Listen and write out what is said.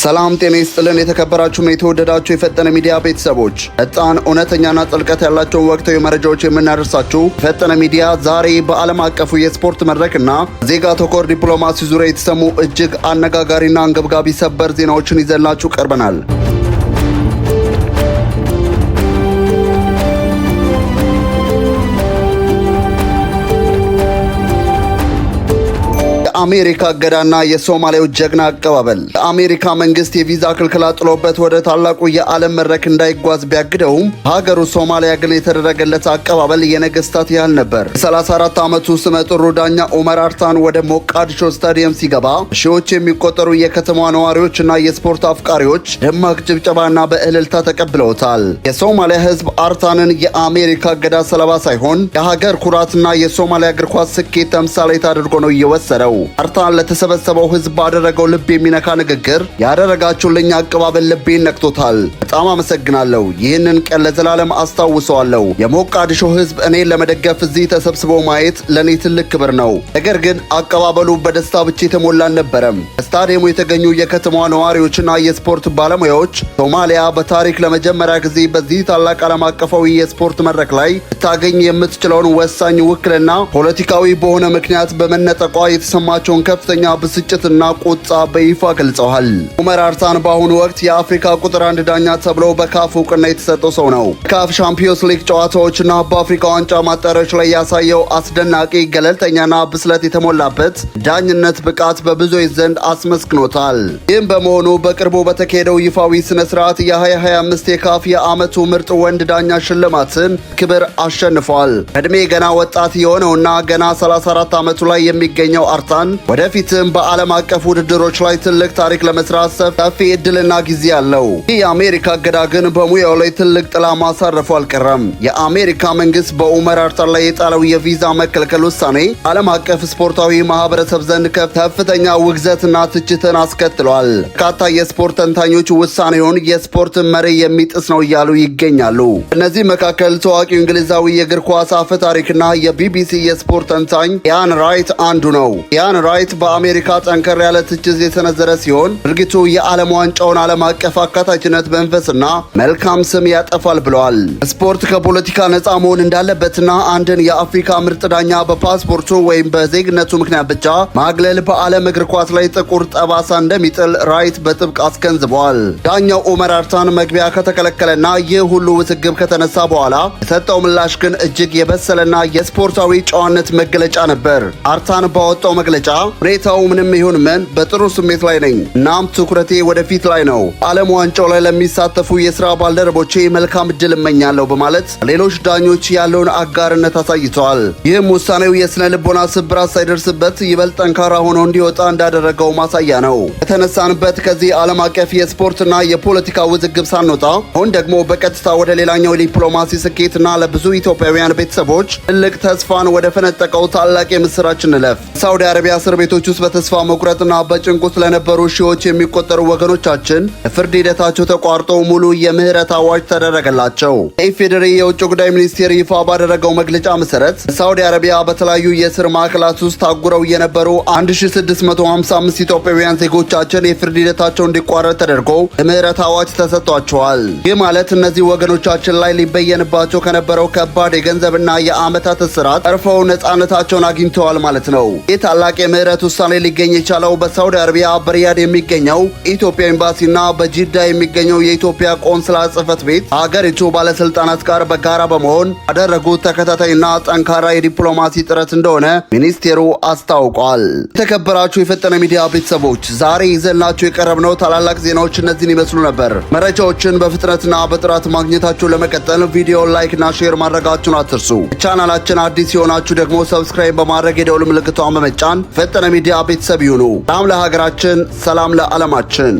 ሰላም ጤና ይስጥልን የተከበራችሁና የተወደዳችሁ የፈጠነ ሚዲያ ቤተሰቦች፣ ፈጣን እውነተኛና ጥልቀት ያላቸው ወቅታዊ መረጃዎች የምናደርሳችሁ ፈጠነ ሚዲያ ዛሬ በዓለም አቀፉ የስፖርት መድረክና ዜጋ ተኮር ዲፕሎማሲ ዙሪያ የተሰሙ እጅግ አነጋጋሪና አንገብጋቢ ሰበር ዜናዎችን ይዘንላችሁ ቀርበናል። የአሜሪካ እገዳና የሶማሌው ጀግና አቀባበል። የአሜሪካ መንግስት የቪዛ ክልክላ ጥሎበት ወደ ታላቁ የዓለም መድረክ እንዳይጓዝ ቢያግደውም ሀገሩ ሶማሊያ ግን የተደረገለት አቀባበል የነገስታት ያህል ነበር። የ34 ዓመቱ ስመጥሩ ዳኛ ኡመር አርታን ወደ ሞቃዲሾ ስታዲየም ሲገባ ሺዎች የሚቆጠሩ የከተማ ነዋሪዎችና የስፖርት አፍቃሪዎች ደማቅ ጭብጨባና በእልልታ ተቀብለውታል። የሶማሊያ ህዝብ አርታንን የአሜሪካ እገዳ ሰለባ ሳይሆን የሀገር ኩራትና የሶማሊያ እግር ኳስ ስኬት ተምሳሌት አድርጎ ነው እየወሰደው። አርታን ለተሰበሰበው ህዝብ ባደረገው ልብ የሚነካ ንግግር ያደረጋችሁልኝ አቀባበል ልቤን ነክቶታል። በጣም አመሰግናለሁ። ይህንን ቀን ለዘላለም አስታውሰዋለሁ። የሞቃዲሾ ህዝብ እኔን ለመደገፍ እዚህ ተሰብስበው ማየት ለኔ ትልቅ ክብር ነው። ነገር ግን አቀባበሉ በደስታ ብቻ የተሞላ አልነበረም። በስታዲየሙ የተገኙ የከተማዋ ነዋሪዎችና የስፖርት ባለሙያዎች ሶማሊያ በታሪክ ለመጀመሪያ ጊዜ በዚህ ታላቅ ዓለም አቀፋዊ የስፖርት መድረክ ላይ ልታገኝ የምትችለውን ወሳኝ ውክልና ፖለቲካዊ በሆነ ምክንያት በመነጠቋ የተሰማቸውን ከፍተኛ ብስጭትና ቁጣ በይፋ ገልጸዋል። ኡመር አርታን በአሁኑ ወቅት የአፍሪካ ቁጥር 1 ዳኛ ተብሎ በካፍ እውቅና የተሰጠው ሰው ነው። ካፍ ሻምፒዮንስ ሊግ ጨዋታዎችና በአፍሪካ ዋንጫ ማጣሪያዎች ላይ ያሳየው አስደናቂ ገለልተኛና ብስለት የተሞላበት ዳኝነት ብቃት በብዙዎች ዘንድ አስመስግኖታል። ይህም በመሆኑ በቅርቡ በተካሄደው ይፋዊ ስነ ስርዓት የ2025 የካፍ የዓመቱ ምርጥ ወንድ ዳኛ ሽልማትን ክብር አሸንፏል። እድሜ ገና ወጣት የሆነውና ገና 34 ዓመቱ ላይ የሚገኘው አርታን ወደፊትም በዓለም አቀፍ ውድድሮች ላይ ትልቅ ታሪክ ለመስራት ሰፊ እድልና ጊዜ አለው። ይህ የአሜሪካ እገዳ ግን በሙያው ላይ ትልቅ ጥላ ማሳረፉ አልቀረም። የአሜሪካ መንግስት በኡመር አርታን ላይ የጣለው የቪዛ መከልከል ውሳኔ ዓለም አቀፍ ስፖርታዊ ማህበረሰብ ዘንድ ከፍተኛ ውግዘትና ትችትን አስከትሏል። በርካታ የስፖርት ተንታኞች ውሳኔውን የስፖርት መሪ የሚጥስ ነው እያሉ ይገኛሉ። እነዚህ መካከል ታዋቂው እንግሊዛዊ የእግር ኳስ አፈ ታሪክና የቢቢሲ የስፖርት ተንታኝ ኢያን ራይት አንዱ ነው። ኢያን ራይት በአሜሪካ ጠንከር ያለ ትችት የሰነዘረ ሲሆን ድርጊቱ የዓለም ዋንጫውን ዓለም አቀፍ አካታችነት መንፈስና መልካም ስም ያጠፋል ብለዋል። ስፖርት ከፖለቲካ ነፃ መሆን እንዳለበትና አንድን የአፍሪካ ምርጥ ዳኛ በፓስፖርቱ ወይም በዜግነቱ ምክንያት ብቻ ማግለል በዓለም እግር ኳስ ላይ ጥቁር ጠባሳ እንደሚጥል ራይት በጥብቅ አስገንዝበዋል። ዳኛው ኡመር አርታን መግቢያ ከተከለከለና ይህ ሁሉ ውዝግብ ከተነሳ በኋላ የሰጠው ምላሽ ግን እጅግ የበሰለና የስፖርታዊ ጨዋነት መገለጫ ነበር። አርታን ባወጣው መግለጫ ሁኔታው ምንም ይሁን ምን በጥሩ ስሜት ላይ ነኝ፣ እናም ትኩረቴ ወደፊት ላይ ነው። ዓለም ዋንጫው ላይ ለሚሳተፉ የሥራ ባልደረቦቼ መልካም እድል እመኛለሁ በማለት ሌሎች ዳኞች ያለውን አጋርነት አሳይተዋል። ይህም ውሳኔው የስነ ልቦና ስብራት ሳይደርስበት ይበልጥ ጠንካራ ሆኖ እንዲወጣ እንዳደረገው ማሳያ ነው። የተነሳንበት ከዚህ ዓለም አቀፍ የስፖርትና የፖለቲካ ውዝግብ ሳንወጣ አሁን ደግሞ በቀጥታ ወደ ሌላኛው ዲፕሎማሲ ስኬትና ለብዙ ኢትዮጵያውያን ቤተሰቦች ትልቅ ተስፋን ወደ ፈነጠቀው ታላቅ የምስራች እንለፍ። ሳውዲ አረቢያ እስር ቤቶች ውስጥ በተስፋ መቁረጥና በጭንቅ ውስጥ ለነበሩ ሺዎች የሚቆጠሩ ወገኖቻችን የፍርድ ሂደታቸው ተቋርጦ ሙሉ የምህረት አዋጅ ተደረገላቸው። የኢፌዴሪ የውጭ ጉዳይ ሚኒስቴር ይፋ ባደረገው መግለጫ መሰረት በሳውዲ አረቢያ በተለያዩ የእስር ማዕከላት ውስጥ ታጉረው የነበሩ 1655 ኢትዮጵያውያን ዜጎቻችን የፍርድ ሂደታቸው እንዲቋረጥ ተደርጎ የምህረት አዋጅ ተሰጥቷቸዋል። ይህ ማለት እነዚህ ወገኖቻችን ላይ ሊበየንባቸው ከነበረው ከባድ የገንዘብና የዓመታት እስራት ተርፈው ነፃነታቸውን አግኝተዋል ማለት ነው። ይህ ታላቅ የምህረት ውሳኔ ሊገኝ የቻለው በሳውዲ አረቢያ በሪያድ የሚገኘው ኢትዮጵያ ኤምባሲና በጂዳ የሚገኘው የኢትዮጵያ ቆንስላ ጽሕፈት ቤት ሀገሪቱ ባለስልጣናት ጋር በጋራ በመሆን ያደረጉት ተከታታይና ጠንካራ የዲፕሎማሲ ጥረት እንደሆነ ሚኒስቴሩ አስታውቋል። የተከበራችሁ የፈጠነ ሚዲያ ቤተሰቦች ዛሬ ይዘንላችሁ የቀረብነው ታላላቅ ዜናዎች እነዚህን ይመስሉ ነበር። መረጃዎችን በፍጥነትና በጥራት ማግኘታችሁን ለመቀጠል ቪዲዮ ላይክና ሼር ማድረጋችሁን አትርሱ። ቻናላችን አዲስ የሆናችሁ ደግሞ ሰብስክራይብ በማድረግ የደውል ምልክቷን በመጫን ፈጠነ ሚዲያ ቤተሰብ ይሁኑ። ሰላም ለሀገራችን፣ ሰላም ለዓለማችን።